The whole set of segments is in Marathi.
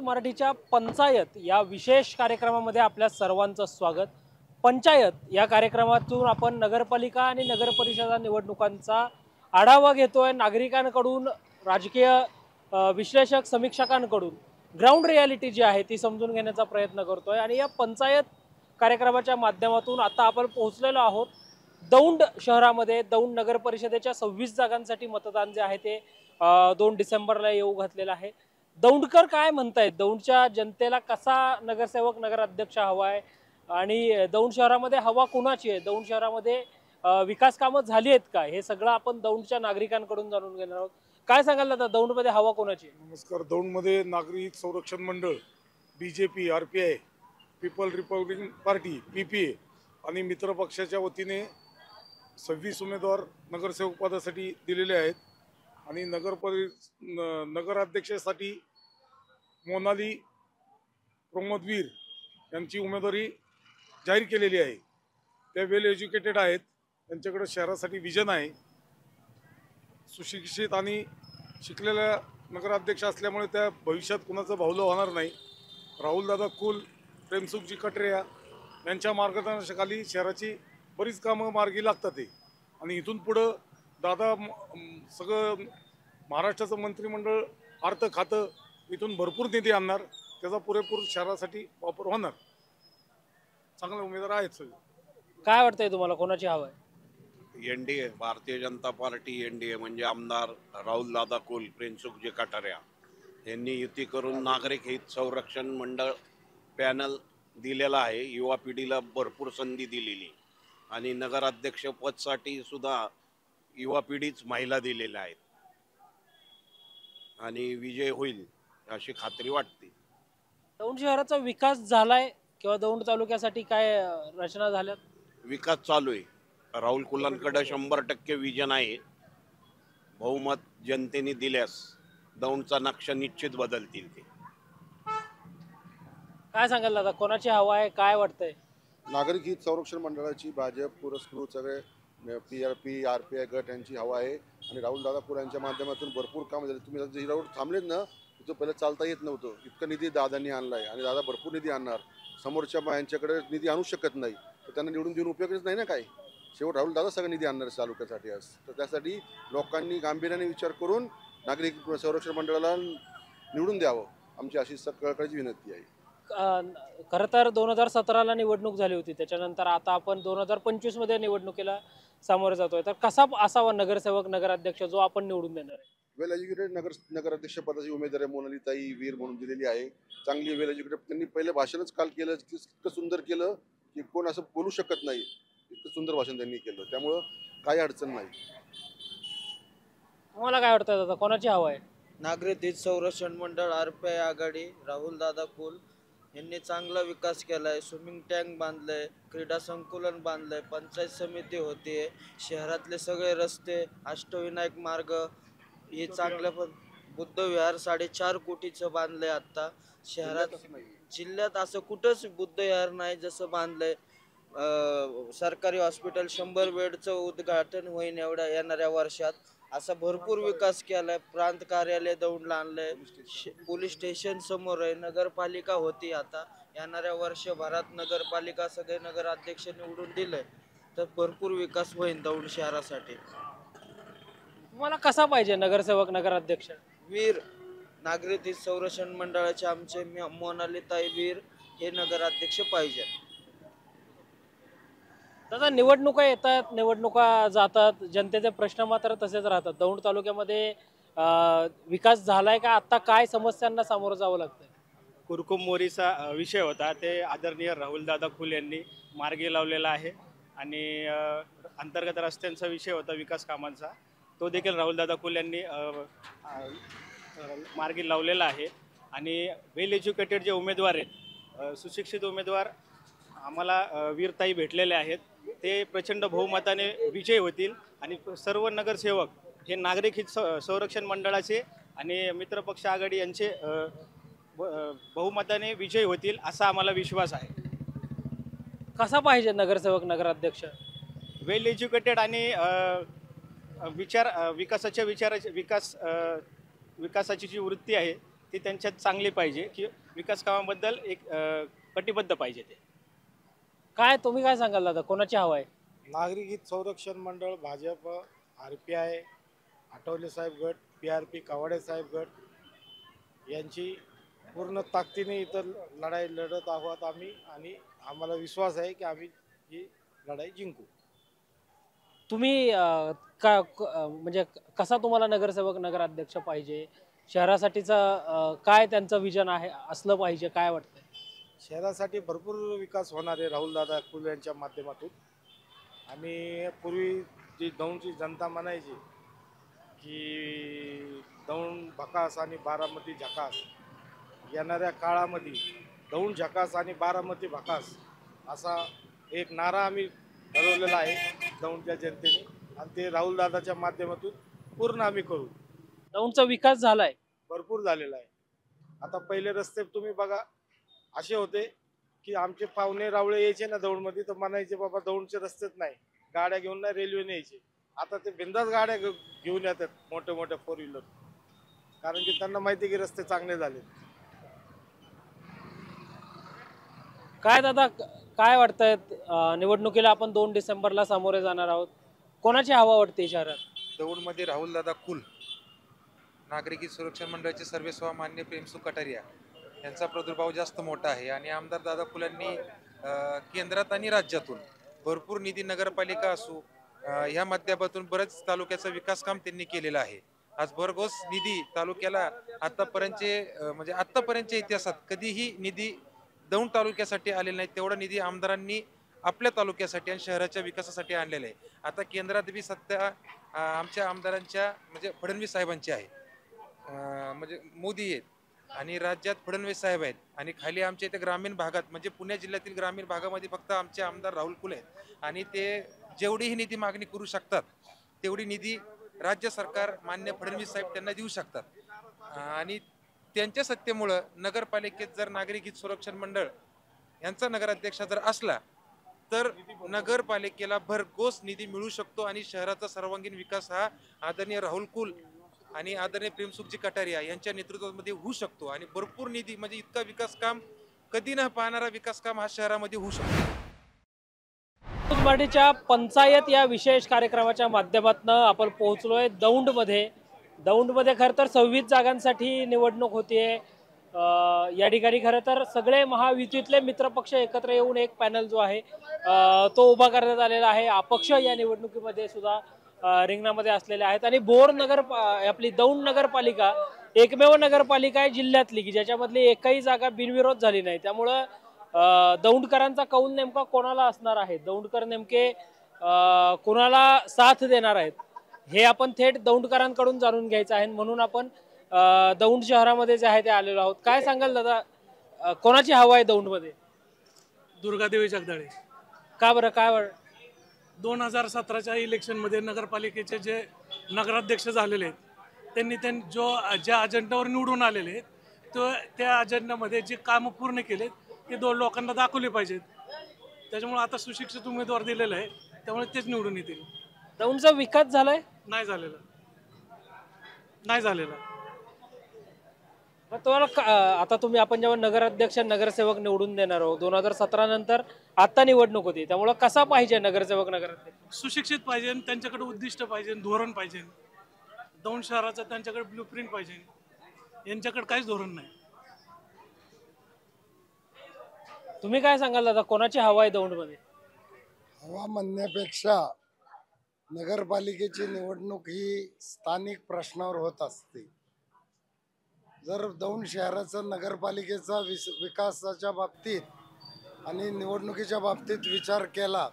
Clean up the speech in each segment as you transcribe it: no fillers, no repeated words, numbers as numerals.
मराठीच्या पंचायत या विशेष कार्यक्रमामध्ये आपल्या सर्वांचं स्वागत। पंचायत या कार्यक्रमातून आपण नगरपालिका आणि नगर परिषदा निवडणुकांचा आढावा घेतोय। नागरिकांकडून, राजकीय विश्लेषक, समीक्षकांकडून ग्राउंड रियालिटी जी आहे ती समजून घेण्याचा प्रयत्न करतोय। आणि या पंचायत कार्यक्रमाच्या माध्यमातून आता आपण पोहोचलेलो आहोत दौंड शहरामध्ये। दौंड नगर परिषदेच्या 26 जागांसाठी मतदान जे आहे ते 2 डिसेंबरला येऊ घातलेलं आहे। दौंडकर काय म्हणतायत, दौंडच्या जनतेला कसा नगरसेवक नगराध्यक्ष हवा आहे आणि दौंड शहरामध्ये हवा कोणाची आहे, दौंड शहरामध्ये विकास कामं झाली आहेत का, हे सगळं आपण दौंडच्या नागरिकांकडून जाणून घेणार आहोत। काय सांगाल दादा, दौंडमध्ये हवा कोणाची आहे? नमस्कार। दौंडमध्ये नागरिक संरक्षण मंडळ, BJP, RPI, People Republican Party, PPA आणि मित्र पक्षाच्या वतीने 26 उमेदवार नगरसेवक पदासाठी दिलेले आहेत। आणि नगराध्यक्षासाठी मोनाली प्रमोदवीर यांची उमेदवारी जाहीर केलेली आहे। त्या वेल एज्युकेटेड आहेत, त्यांच्याकडे शहरासाठी विजन आहे। सुशिक्षित आणि शिकलेल्या नगराध्यक्ष असल्यामुळे त्या भविष्यात कुणाचं भावलं होणार नाही। राहुलदादा कुल, प्रेमसुखजी कटरिया यांच्या मार्गदर्शनाखाली शहराची बरीच कामं मार्गी लागतात आणि इथून पुढं दादा सगळं महाराष्ट्राचं मंत्रिमंडळ, अर्थ खातं इथून भरपूर निधी आणणार, त्याचा पुरेपूर शहरासाठी वापर होणार। चांगले उमेदवार आहेत सगळे। काय वाटतंय तुम्हाला, कोणाची हवा आहे? NDA, Bharatiya Janata party NDA म्हणजे आमदार राहुलदादा कुल, प्रेमसुखजी कटारिया यांनी युती करून नागरिक हित संरक्षण मंडळ पॅनल दिलेला आहे। युवा पिढीला भरपूर संधी दिलेली आणि नगराध्यक्ष पदसाठी सुद्धा युवा पिढीच महिला दिलेल्या आहेत आणि विजय होईल अशी खात्री वाटते। दौंड शहराचा विकास झालाय किंवा दौंड तालुक्यासाठी काय रचना झाल्यात? विकास चालू आहे। राहुल कुलांकडे 100% विजन आहे। बहुमत जनतेने दिल्यास दौंडचा नक्षा निश्चित बदलतील ते। काय सांगाल दादा, कोणाची हवा आहे, काय वाटतंय? नागरिक हित संरक्षण मंडळाची भाजप पुरस्कृत सगळे पीआरपी, आरपीआय गट यांची हवा आहे आणि राहुलदादा कुल यांच्या माध्यमातून भरपूर काम झाले। तुम्ही जे रोड थांबलेत ना, तिथं पहिलं चालता येत नव्हतं, इतकं निधी दादांनी आणलाय आणि दादा भरपूर निधी आणणार। समोरच्या यांच्याकडे निधी आणू शकत नाही तर त्यांना निवडून देऊन उपयोगच नाही ना काय। शेवट राहुलदादा सगळं निधी आणणार तालुक्यासाठी आज, तर त्यासाठी लोकांनी गांभीर्याने विचार करून नागरिक संरक्षण मंडळाला निवडून द्यावं, आमची अशी कळकळीची विनंती आहे। खरं तर 2017ला निवडणूक झाली होती, त्याच्यानंतर आता आपण 2025 मध्ये निवडणुकीला सामोरे जातोय, तर कसा असावा नगरसेवक नगराध्यक्ष जो आपण निवडून देणार आहे? वेल एज्युकेटेड नगराध्यक्ष पदाची उमेदवारी मोनालीताई वीर म्हणून दिलेली आहे। चांगली वेल एज्युकेटेड, त्यांनी पहिले भाषणच काल केलं, इतकं सुंदर केलं की कोण असं बोलू शकत नाही, इतकं सुंदर भाषण त्यांनी केलं, त्यामुळं काही अडचण नाही। तुम्हाला काय वाटतं दादा, कोणाची हवा आहे? नागरिक हित संरक्षण मंडळ, आरपीआय आघाडी, राहुलदादा कुल यांनी चांगला विकास केलाय। स्विमिंग टँक बांधलंय, क्रीडा संकुलन बांधलंय, पंचायत समिती होतीये, शहरातले सगळे रस्ते, अष्टविनायक मार्ग हे चांगल्या बुद्ध विहार 4.5 कोटीचं बांधलंय। आता शहरात, जिल्ह्यात असं कुठंच बुद्ध विहार नाही जसं बांधलंय। सरकारी हॉस्पिटल 100 बेडचं उद्घाटन होईल येणाऱ्या वर्षात, असा भरपूर विकास केलाय। प्रांत कार्यालय दौंडला आणलंय, पोलीस स्टेशन समोर आहे, नगरपालिका होती, आता येणाऱ्या वर्षभरात नगरपालिका सगळे नगराध्यक्ष निवडून दिलंय, तर भरपूर विकास होईल दौंड शहरासाठी। तुम्हाला कसा पाहिजे नगरसेवक नगराध्यक्ष? वीर, नागरिक हित संरक्षण मंडळाचे आमचे मोनालीताई वीर हे नगराध्यक्ष पाहिजे। दादा, निवडणुका येतात, निवडणुका जातात, जनतेचे प्रश्न मात्र तसेच राहतात। दौंड तालुक्यामध्ये विकास झालाय का? आता काय समस्यांना सामोरं जावं लागतंय? कुरकुम मोरीचा विषय होता, ते आदरणीय राहुलदादा कुल यांनी मार्गी लावलेला आहे आणि अंतर्गत रस्त्यांचा विषय होता विकास कामांचा, तो देखील राहुलदादा कुल यांनी मार्गी लावलेला आहे। आणि वेल एज्युकेटेड जे उमेदवार आहेत, सुशिक्षित उमेदवार आम्हाला वीरताई भेटलेले आहेत, ते प्रचंड बहुमताने विजय होतील आणि सर्व नगरसेवक हे नागरिक हित संरक्षण मंडळाचे आणि मित्रपक्ष आघाडी यांचे बहुमताने विजय होतील असा आम्हाला विश्वास आहे। कसा पाहिजे नगरसेवक नगराध्यक्ष? वेल एज्युकेटेड आणि विकासाची जी वृत्ती आहे ती त्यांच्यात चांगली पाहिजे की विकास कामाबद्दल एक कटिबद्ध पाहिजे ते. काय तुम्ही काय सांगाल दादा, कोणाची हवा आहे? नागरिक हित संरक्षण मंडळ, भाजप, RPI, आठवले साहेब गट, PRP कावडे साहेब गट यांची पूर्ण ताकदीने इतर लढाई लढत आहोत आम्ही, आणि आम्हाला विश्वास आहे की आम्ही ही लढाई जिंकू. तुम्ही म्हणजे कसा तुम्हाला नगरसेवक नगराध्यक्ष पाहिजे? शहरासाठीचं काय त्यांचं विजन आहे, असलं पाहिजे, काय वाटतंय? शहरासाठी भरपूर विकास होणार आहे राहुलदादा कुल यांच्या माध्यमातून. आणि पूर्वी जी दौंडची जनता म्हणायची की दौंड भकास आणि बारामती झकास, येणाऱ्या काळामध्ये दौंड झकास आणि बारामती भकास असा एक नारा आम्ही ठरवलेला आहे दौंडच्या जनतेने, आणि ते राहुलदादाच्या माध्यमातून पूर्ण आम्ही करू. दौंडचा विकास झालाय, भरपूर झालेला आहे. आता पहिले रस्ते तुम्ही बघा असे होते की आमचे पाहुणे रावळे यायचे ना दौंडमध्ये, तर म्हणायचे बाबा दौंडचे रस्तेच नाही, गाड्या घेऊन ना रेल्वेने यायचे. आता ते बिंदास गाड्या घेऊन येतात, मोठ्या मोठ्या 4 व्हीलर, कारण की त्यांना माहिती आहे की रस्ते चांगले झाले. काय दादा, काय वाटतंय? निवडणुकीला आपण 2 डिसेंबरला सामोरे जाणार आहोत. कोणाची हवा वाटते शहरात? दौंडमध्ये राहुलदादा कुल, नागरिक सुरक्षण मंडळाचे सर्वेस्वा मान्य प्रेमसुख कटारिया यांचा प्रादुर्भाव जास्त मोठा आहे. आणि आमदार दादा कुलांनी केंद्रात आणि राज्यातून भरपूर निधी, नगरपालिका असो ह्या माध्यमातून बरेच तालुक्याचा विकास काम त्यांनी केलेलं आहे. आज भरघोस निधी तालुक्याला आतापर्यंतच्या इतिहासात कधीही निधी दौंड तालुक्यासाठी आलेला नाही. तेवढा निधी आमदारांनी आपल्या तालुक्यासाठी आणि शहराच्या विकासासाठी आणलेला आहे. आता केंद्रात बी सत्ता आमच्या आमदारांच्या म्हणजे फडणवीस साहेबांची आहे, म्हणजे मोदी आहेत, आणि राज्यात फडणवीस साहेब आहेत, आणि खाली आमच्या इथे ग्रामीण भागात म्हणजे पुणे जिल्ह्यातील ग्रामीण भागामध्ये फक्त आमचे आमदार राहुल कुल आहेत. आणि ते जेवढीही निधी मागणी करू शकतात तेवढी निधी राज्य सरकार मान्य फडणवीस साहेब त्यांना देऊ शकतात. आणि त्यांच्या सत्तेमुळं नगरपालिकेत जर नागरिक हित संरक्षण मंडळ यांचा नगराध्यक्ष जर असला तर नगरपालिकेला भरघोस निधी मिळू शकतो, आणि शहराचा सर्वांगीण विकास हा आदरणीय राहुल कुल आणि आदरणीय प्रेमसुखजी कटारिया यांच्या नेतृत्वामध्ये होऊ शकतो. आणि भरपूर निधी म्हणजे इतका विकास काम कधी न पाहणारा विकास काम हा शहरामध्ये होऊ शकतो. पार्टीच्या पंचायत या विशेष कार्यक्रमाच्या माध्यमातून आपण पोहोचलोय दौंडमध्ये. दौंडमध्ये खरं तर 26 जागांसाठी निवडणूक होतीये. या ठिकाणी खरं तर सगळे महायुतीतले मित्रपक्ष एकत्र येऊन एक पॅनल जो आहे तो उभा करण्यात आलेला आहे. अपक्ष या निवडणुकीमध्ये सुद्धा रिंगणामध्ये असलेले आहेत. आणि बोर आपली दौंड नगरपालिका एकमेव नगरपालिका आहे जिल्ह्यातली की ज्याच्यामधली एकही जागा बिनविरोध झाली नाही. त्यामुळं दौंडकरांचा कौल नेमका कोणाला असणार आहे, दौंडकर नेमके कोणाला साथ देणार आहेत, हे आपण थेट दौंडकरांकडून जाणून घ्यायचं आहे. म्हणून आपण दौंड शहरामध्ये जे आहे ते आलेलो आहोत. काय सांगाल दादा, कोणाची हवा आहे दौंडमध्ये? दुर्गादेवी जगदाळे. का बरं, काय 2017च्या इलेक्शनमध्ये नगरपालिकेचे जे नगराध्यक्ष झालेले आहेत त्यांनी ज्या अजेंड्यावर निवडून आलेले आहेत त्या अजेंड्यामध्ये जे कामं पूर्ण केलेत ते 2 लोकांना दाखवले पाहिजेत. त्याच्यामुळे आता सुशिक्षित उमेदवार दिलेला आहे, त्यामुळे तेच निवडून येतील. दौंडचा विकास झालाय? नाही झालेला. मग तुम्हाला आता आपण जेव्हा नगराध्यक्ष नगरसेवक निवडून देणार आहोत 2017 नंतर, आता निवडणूक होती, त्यामुळे कसा पाहिजे नगरसेवक नगराध्यक्ष? सुशिक्षित पाहिजे, त्यांच्याकडे उद्दिष्ट पाहिजे, धोरण पाहिजे. दौंड शहराचं त्यांच्याकडे ब्लूप्रिंट पाहिजे. यांच्याकडे काहीच धोरण नाही. तुम्ही काय सांगाल दादा, कोणाची हवा आहे दौंडमध्ये? हवा म्हणण्यापेक्षा नगरपालिकेची निवडणूक ही स्थानिक प्रश्नावर होत असते. जर दौंड शहराचं नगरपालिकेचा विकासाच्या बाबतीत आणि निवडणुकीच्या बाबतीत विचार केला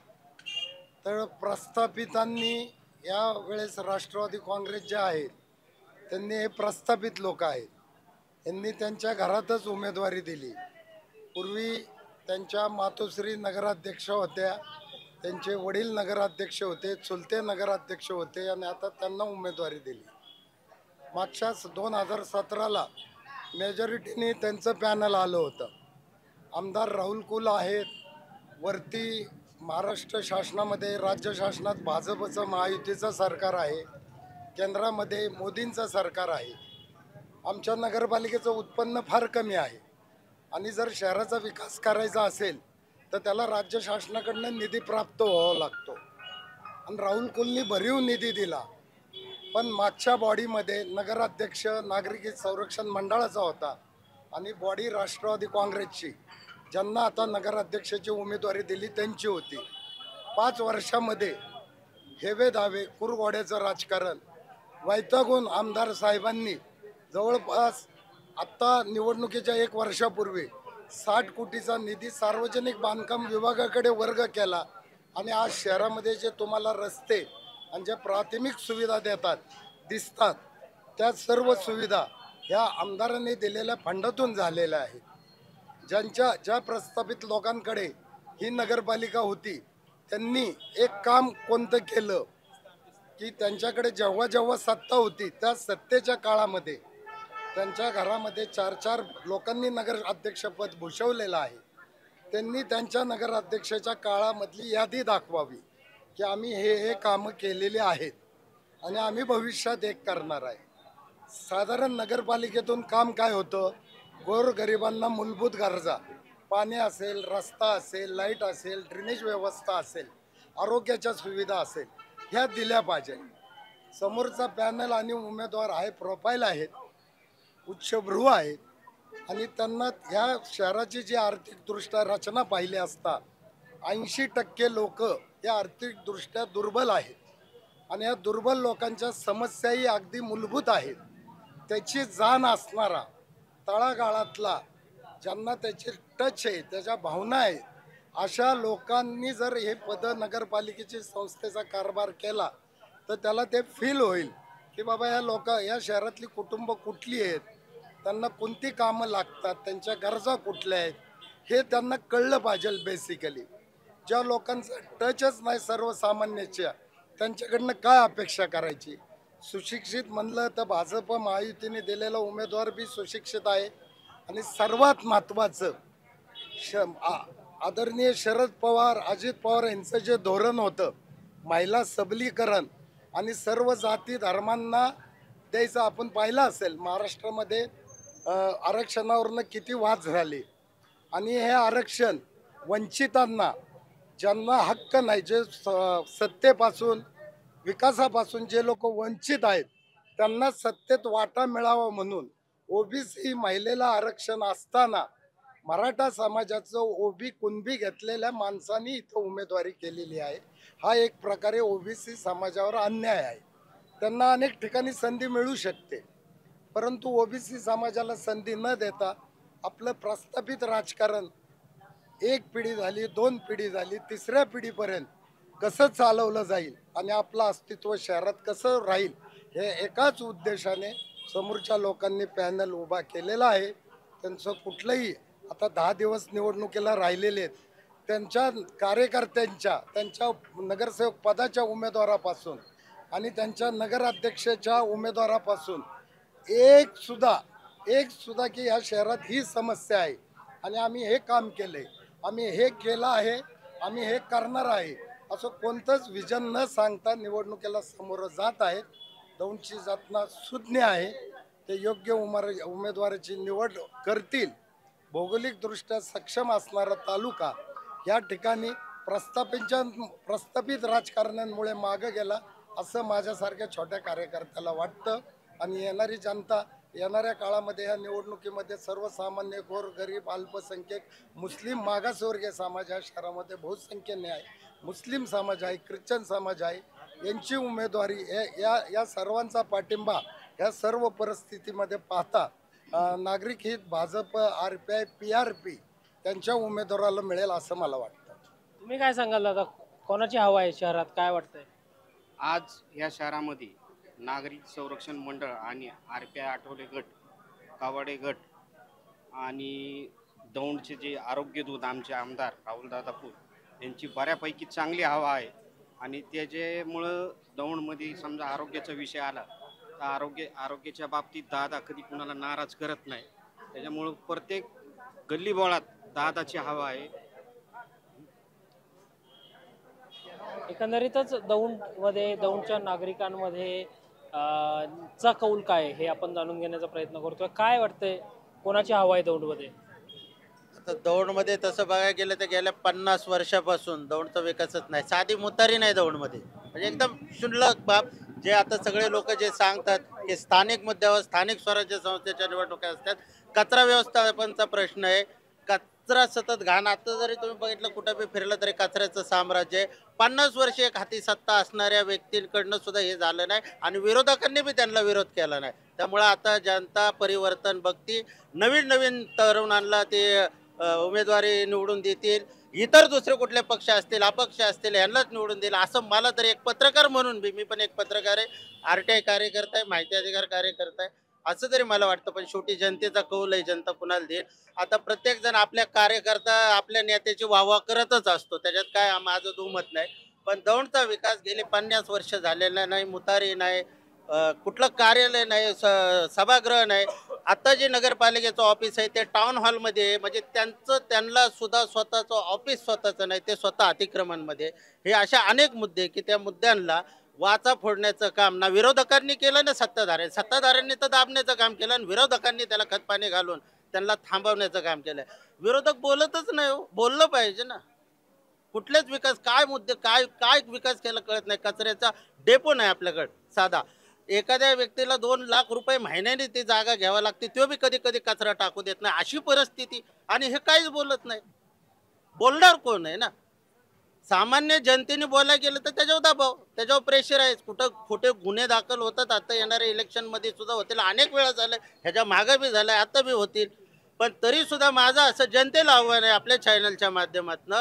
तर प्रस्थापितांनी या वेळेस राष्ट्रवादी काँग्रेस जे आहेत त्यांनी हे प्रस्थापित लोक आहेत, यांनी त्यांच्या घरातच उमेदवारी दिली. पूर्वी त्यांच्या मातोश्री नगराध्यक्ष होत्या, त्यांचे वडील नगराध्यक्ष होते, चुलते नगराध्यक्ष होते, आणि आता त्यांना उमेदवारी दिली. मागच्या 2017ला मेजॉरिटीने त्यांचं पॅनल आलं होतं. आमदार राहुल कुल आहेत, वरती महाराष्ट्र शासनामध्ये राज्य शासनात भाजपचं महायुतीचं सरकार आहे, केंद्रामध्ये मोदींचं सरकार आहे, आमच्या नगरपालिकेचं उत्पन्न फार कमी आहे आणि जर शहराचा विकास करायचा असेल तर त्याला राज्य शासनाकडनं निधी प्राप्त व्हावा लागतो आणि राहुल कुलनी भरीव निधी दिला, पण मागच्या बॉडीमध्ये नगराध्यक्ष नागरिक संरक्षण मंडळाचा होता आणि बॉडी राष्ट्रवादी काँग्रेसची, ज्यांना आता नगराध्यक्षाची उमेदवारी दिली त्यांची होती. 5 वर्षामध्ये हेवे दावे कुरघोड्याचं राजकारण वैतागून आमदार साहेबांनी जवळपास आत्ता निवडणुकीच्या 1 वर्षापूर्वी 60 कोटीचा निधी सार्वजनिक बांधकाम विभागाकडे वर्ग केला आणि आज शहरामध्ये जे तुम्हाला रस्ते आणि ज्या प्राथमिक सुविधा दिसतात त्या सर्व सुविधा ह्या आमदारांनी दिलेल्या फंडातून झालेल्या आहेत. ज्या प्रस्थापित लोकांकडे ही नगरपालिका होती त्यांनी एक काम कोणतं केलं की त्यांच्याकडे जेव्हा सत्ता होती त्या सत्तेच्या काळामध्ये त्यांच्या घरामध्ये 4 लोकांनी नगर अध्यक्षपद भूषवलेलं आहे. त्यांनी त्यांच्या नगराध्यक्षाच्या काळामधली यादी दाखवावी की आम्ही हे कामं केलेली आहेत आणि आम्ही भविष्यात एक करणार आहे. साधारण नगरपालिकेतून काम काय होतं, गोरगरिबांना मूलभूत गरजा, पाणी असेल, रस्ता असेल, लाईट असेल, ड्रेनेज व्यवस्था असेल, आरोग्याच्या सुविधा असेल, ह्या दिल्या पाहिजे. समोरचा पॅनल आणि उमेदवार आहे, प्रोफाईल आहेत, उच्चभ्रू आहेत आणि त्यांना ह्या शहराची जी आर्थिकदृष्ट्या रचना पाहिली असता 80% लोक या आर्थिकदृष्ट्या दुर्बल आहेत आणि या दुर्बल लोकांच्या समस्याही अगदी मूलभूत आहेत. त्याची जाण असणारा तळागाळातला, ज्यांना त्याचे टच आहे, त्याच्या भावना आहेत, अशा लोकांनी जर हे पद नगरपालिकेची संस्थेचा कारभार केला तर त्याला ते फील होईल की बाबा या शहरातली कुटुंब कुठली आहेत, त्यांना कोणती कामं लागतात, त्यांच्या गरजा कुठल्या आहेत हे त्यांना कळलं पाहिजे. बेसिकली ज्या लोकांचा टचच नाही सर्वसामान्याच्या, त्यांच्याकडनं काय अपेक्षा करायची. सुशिक्षित म्हणलं तर भाजप महायुतीने दिलेला उमेदवार बी सुशिक्षित आहे आणि सर्वात महत्त्वाचं आदरणीय शरद पवार, अजित पवार यांचं जे धोरण होतं महिला सबलीकरण आणि सर्व जाती धर्मांना द्यायचं, आपण पाहिलं असेल महाराष्ट्रामध्ये आरक्षणावरनं किती वाद झाले आणि हे आरक्षण वंचितांना, ज्यांना हक्क नाही, जे सत्तेपासून विकासापासून जे लोक वंचित आहेत त्यांना सत्तेत वाटा मिळावा म्हणून ओबीसी महिलेला आरक्षण असताना मराठा समाजाचं ओबी कुणबी घेतलेल्या माणसांनी इथं उमेदवारी केलेली आहे. हा एक प्रकारे ओबीसी समाजावर अन्याय आहे. त्यांना अनेक ठिकाणी संधी मिळू शकते, परंतु ओबीसी समाजाला संधी न देता आपलं प्रस्थापित राजकारण 1 पिढी झाली, 2 पिढी झाली, 3ऱ्या पिढीपर्यंत कसं चालवलं जाईल आणि आपलं अस्तित्व शहरात कसं राहील हे एकाच उद्देशाने समोरच्या लोकांनी पॅनल उभा केलेला आहे. त्यांचं कुठलंही आता 10 दिवस निवडणुकीला राहिलेले आहेत, त्यांच्या कार्यकर्त्यांच्या, त्यांच्या नगरसेवक पदाच्या उमेदवारापासून आणि त्यांच्या नगराध्यक्षाच्या उमेदवारापासून एक सुद्धा की या शहरात ही समस्या आहे आणि आम्ही हे काम केलंय, आम्ही हे केलं आहे, आम्ही हे करणार आहे असं कोणतंच विजन न सांगता निवडणुकीला समोर जात आहेत. दौंडची जातना सुज्ञ आहे, ते योग्य उमेदवाराची निवड करतील. भौगोलिकदृष्ट्या सक्षम असणारा तालुका या ठिकाणी प्रस्थापित राजकारण्यांमुळे मागं गेला असं माझ्यासारख्या छोट्या कार्यकर्त्याला वाटतं आणि येणारी जनता येणाऱ्या काळामध्ये या निवडणुकीमध्ये सर्वसामान्य, गोरगरीब, अल्पसंख्याक, मुस्लिम, मागासवर्गीय समाज या शहरामध्ये बहुसंख्येने आहे, मुस्लिम समाज आहे, ख्रिश्चन समाज आहे, यांची उमेदवारी या सर्वांचा पाठिंबा या सर्व परिस्थितीमध्ये पाहता नागरिक हित भाजप, RPI, PRP त्यांच्या उमेदवाराला मिळेल असं मला वाटतं. तुम्ही काय सांगाल दादा, कोणाची हवा आहे शहरात, काय वाटतंय? आज या शहरामध्ये नागरिक संरक्षण मंडळ आणि RPI आठवले गट, कावाडे गट आणि दौंडचे जे आरोग्य दूत आमचे आमदार राहुलदादा कुल यांची बऱ्यापैकी चांगली हवा आहे आणि त्याच्यामुळं दौंडमध्ये समजा आरोग्याचा विषय आला तर आरोग्याच्या बाबतीत दादा कधी कुणाला नाराज करत नाही. त्याच्यामुळं प्रत्येक गल्लीबोळात दादाची हवा आहे. एकंदरीतच दौंडच्या नागरिकांमध्ये चा कौल काय आहे हे आपण जाणून घेण्याचा प्रयत्न करतोय. काय वाटतंय, कोणाची हवा आहे दौंडमध्ये? आता दौंडमध्ये तसं बघायला गेलं तर गेल्या 50 वर्षापासून दौंडचा विकासच नाही. साधी मुतारी नाही दौंडमध्ये, म्हणजे एकदम क्षुल्लक बाब. जे आता सगळे लोक जे सांगतात की स्थानिक मुद्द्यावर स्थानिक स्वराज्य संस्थेच्या निवडणुका असतात, कचरा व्यवस्थापनचा प्रश्न आहे. कचरा सतत घाण. आता जरी तुम्ही बघितलं कुठं बी फिरलं तरी कचऱ्याचं साम्राज्य आहे. 50 वर्षे एक हाती सत्ता असणाऱ्या व्यक्तींकडनं सुद्धा हे झालं नाही आणि विरोधकांनी बी त्यांना विरोध केला नाही. त्यामुळं आता जनता परिवर्तन बघती. नवीन नवीन तरुणांना ते उमेदवारी निवडून देतील. इतर दुसरे कुठले पक्ष असतील, अपक्ष असतील, यांनाच निवडून देईल असं मला तरी एक पत्रकार म्हणून बी, मी पण एक पत्रकार आहे, RTI कार्यकर्ता आहे, माहिती अधिकार कार्यकर्ता आहे, असं तरी मला वाटतं. पण शेवटी जनतेचा कौल आहे, जनता कुणाला देईल. आता प्रत्येक जण आपल्या कार्यकर्ता आपल्या नेत्याची वाहवा करतच असतो, त्याच्यात काय माझं दुमत नाही. पण दौंडचा विकास गेले 50 वर्ष झालेला नाही. मुतारी नाही, कुठलं कार्यालय नाही, सभागृह नाही. आता जे नगरपालिकेचं ऑफिस आहे ते टाउन हॉलमध्ये आहे, म्हणजे त्यांना सुद्धा स्वतःचं ऑफिस स्वतःचं नाही, ते स्वतः अतिक्रमणमध्ये. हे अशा अनेक मुद्दे की त्या मुद्द्यांना वाचा फोडण्याचं काम ना विरोधकांनी केलं ना सत्ताधाऱ्यांनी तर दाबण्याचं काम केलं आणि विरोधकांनी त्याला खतपाणी घालून त्यांना थांबवण्याचं काम केलं. विरोधक बोलतच नाही हो, बोललं पाहिजे ना. कुठलेच विकास काय मुद्दे काय काय विकास केला कळत नाही. कचऱ्याचा डेपो नाही आपल्याकडे साधा. एखाद्या व्यक्तीला 2 लाख रुपये महिन्याने ती जागा घ्यावी लागते, तो बी कधी कधी कचरा टाकू देत नाही, अशी परिस्थिती. आणि हे काहीच बोलत नाही. बोलणार कोण आहे ना? सामान्य जनतेने बोलायला गेलं तर त्याच्यावर दबाव, त्याच्यावर प्रेशर आहे. कुठं खोटे गुन्हे दाखल होतात. आता येणाऱ्या इलेक्शनमध्ये सुद्धा होतील, अनेक वेळा झालं, ह्याच्या मागं बी झालं, आता बी होतील. पण तरी सुद्धा माझं असं जनतेला आव्हान आहे आपल्या चॅनलच्या माध्यमातून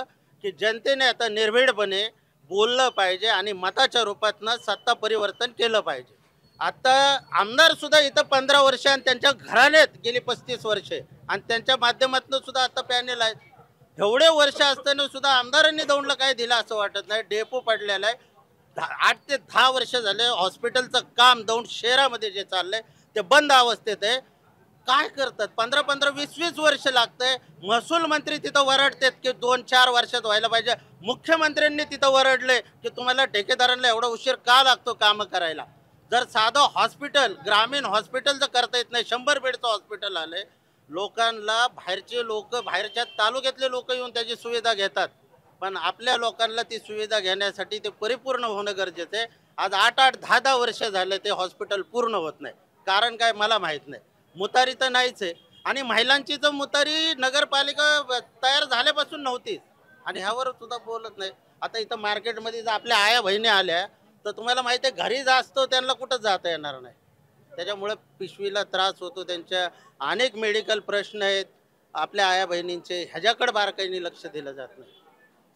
की जनतेने आता निर्भीडपणे बोललं पाहिजे आणि मताच्या रूपातनं सत्ता परिवर्तन केलं पाहिजे. आता आमदार सुद्धा इथं 15 वर्ष आणि त्यांच्या घराण्यात गेली 35 वर्षे आणि त्यांच्या माध्यमातून सुद्धा आता पॅनेल आहेत. एवढे वर्ष असताना सुद्धा आमदारांनी दौंडला काय दिलं असं वाटत नाही. डेपो पडलेला आहे. 8 ते 10 वर्ष झाले हॉस्पिटलचं काम दौंड शहरामध्ये जे चाललंय ते बंद अवस्थेत आहे. काय करतात? 15-15, 20-20 वर्ष लागतंय. महसूल मंत्री तिथं वरडतात की 2-4 वर्षात व्हायला पाहिजे. मुख्यमंत्र्यांनी तिथं वरडले की तुम्हाला ठेकेदारांना एवढा उशीर का लागतो कामं करायला. जर साधं हॉस्पिटल, ग्रामीण हॉस्पिटल जर करता येत नाही, 100 बेडचं हॉस्पिटल आलंय, लोकांना बाहेरचे लोक, बाहेरच्या तालुक्यातले लोक येऊन त्याची सुविधा घेतात. पण आपल्या लोकांना ती सुविधा घेण्यासाठी ते परिपूर्ण होणं गरजेचं आहे. आज 8-8, 10-10 वर्ष झाले ते हॉस्पिटल पूर्ण होत नाही. कारण काय मला माहीत नाही. मुतारी तर नाहीच आहे आणि महिलांची तर मुतारी नगरपालिका तयार झाल्यापासून नव्हतीच आणि ह्यावर सुद्धा बोलत नाही. आता इथं मार्केटमध्ये जर आपल्या आया बहिणी आल्या तर तुम्हाला माहिती आहे घरी जास्तो त्यांना कुठं जाता येणार नाही. त्याच्यामुळे पिशवीला त्रास होतो. त्यांच्या अनेक मेडिकल प्रश्न आहेत आपल्या आया बहिणींचे, ह्याच्याकडे बारकाईने लक्ष दिलं जात नाही.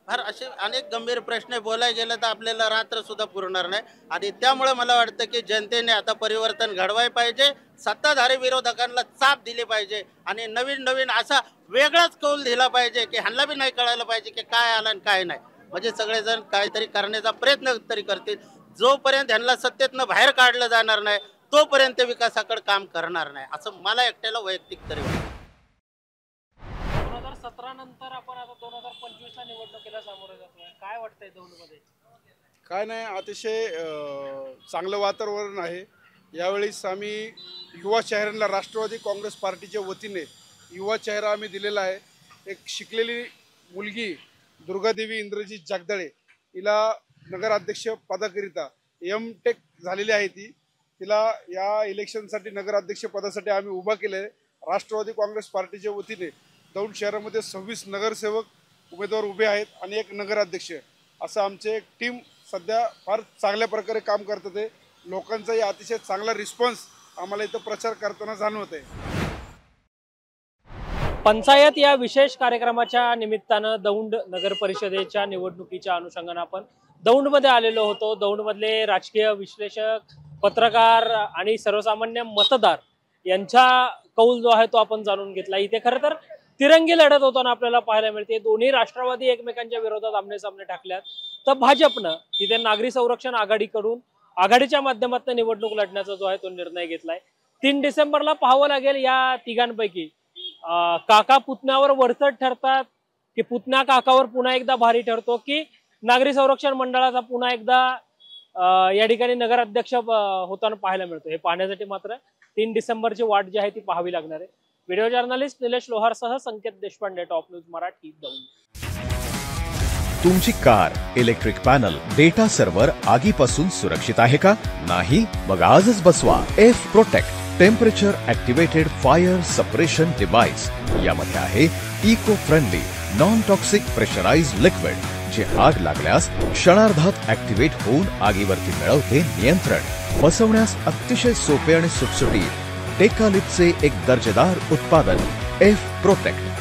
फार असे अनेक गंभीर प्रश्न बोलायला गेलं तर आपल्याला रात्र सुद्धा पुरणार नाही. आणि त्यामुळे मला वाटतं की जनतेने आता परिवर्तन घडवायला पाहिजे. सत्ताधारी विरोधकांना चाप दिली पाहिजे आणि नवीन नवीन असा वेगळाच कौल दिला पाहिजे की ह्यांना बी नाही कळायला पाहिजे की काय आलं आणि काय नाही. म्हणजे सगळेजण काहीतरी करण्याचा प्रयत्न तरी करतील. जोपर्यंत ह्यांना सत्तेतनं बाहेर काढलं जाणार नाही तोपर्यंत विकासाकडे काम करणार नाही असं मला एकट्याला वैयक्तिक तरी वाटतं. 2017 नंतर आपण आता 2025ला निवडणुकीला सामोरे जातोय. काय वाटतंय दौंडमध्ये? काय नाही, अतिशय चांगलं वातावरण आहे. यावेळेस आम्ही युवा चेहऱ्यांना राष्ट्रवादी काँग्रेस पार्टीच्या वतीने युवा चेहरा आम्ही दिलेला आहे. एक शिकलेली मुलगी दुर्गादेवी इंद्रजीत जगदाळे, हिला नगराध्यक्ष पदाकरिता M.Tech झालेली आहे. तिला या इलेक्शनसाठी नगराध्यक्ष पदासाठी आम्ही उभा केलं आहे. राष्ट्रवादी काँग्रेस पार्टीच्या वतीने दौंड शहरामध्ये 26 नगरसेवक उमेदवार उभे आहेत आणि 1 नगराध्यक्ष, असं आमचे एक टीम सध्या फार चांगल्या प्रकारे काम करतात आहे. लोकांचाही अतिशय चांगला रिस्पॉन्स आम्हाला इथं प्रचार करताना जाणवत आहे. पंचायत या विशेष कार्यक्रमाच्या निमित्तानं दौंड नगर परिषदेच्या निवडणुकीच्या अनुषंगानं आपण दौंडमध्ये आलेलो होतो. दौंडमधले राजकीय विश्लेषक, पत्रकार आणि सर्वसामान्य मतदार यांचा कौल जो आहे तो आपण जाणून घेतला. इथे खरं तर तिरंगी लढत होताना आपल्याला पाहायला मिळते. दोन्ही राष्ट्रवादी एकमेकांच्या विरोधात आमने-सामने टाकल्यात तर भाजपनं तिथे नागरी संरक्षण आघाडीकडून आघाडीच्या माध्यमातून निवडणूक लढण्याचा जो आहे तो निर्णय घेतलाय. 3 डिसेंबरला पाहावं लागेल या तिघांपैकी काका पुतण्यावर वरचढ ठरतात की पुतण्या काकावर पुन्हा एकदा भारी ठरतो की नागरी संरक्षण मंडळाचा पुन्हा एकदा या ठिकाणी नगराध्यक्ष होताना पाहायला मिळतो. हे पाहण्यासाठी मात्र 3 डिसेंबरची वाट जी आहे ती पाहावी लागणार आहे. व्हिडिओ जर्नलिस्ट निलेश लोहारसह संकेत देशपांडे, टॉप न्यूज मराठी, दौंड. तुमची car, electric panel, data server आगीपासून सुरक्षित आहे का? नाही? मग आजच बसवा F protect temperature activated fire suppression device. यामध्ये आहे eco friendly non toxic pressurised liquid, जे आग लागल्यास क्षणार्धात ऍक्टिव्हेट होऊन आगीवरती मिळवते नियंत्रण. बसवण्यास अतिशय सोपे आणि सुटसुटीत टेकालिपचे एक दर्जेदार उत्पादन एफ प्रोटेक्ट.